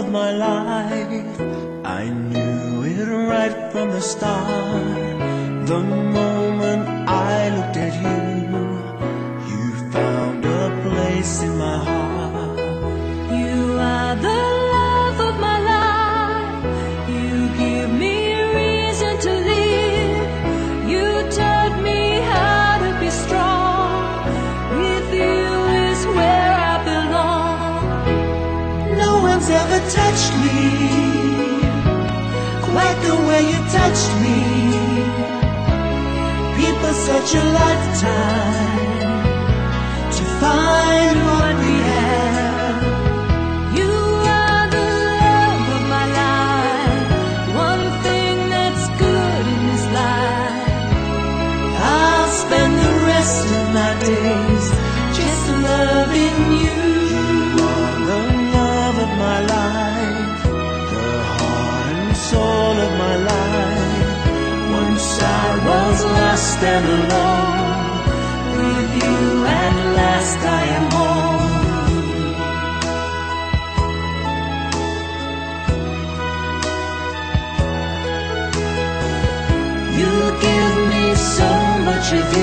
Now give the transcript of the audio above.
of my life. I knew it right from the start. The moment I looked at you, you found a place in my heart. You are the love of my life. You give me reason to live. You taught me how to be strong. With you is where I belong. No one's ever touched me quite the way you touched me. People such a lifetime to find what we have. You are the love of my life. One thing that's good in this life. I'll spend the rest of my days just loving you. You are the love of my life, the heart and soul of my life. Once I was lost and alone. With you at last I am home. You give me so much of you.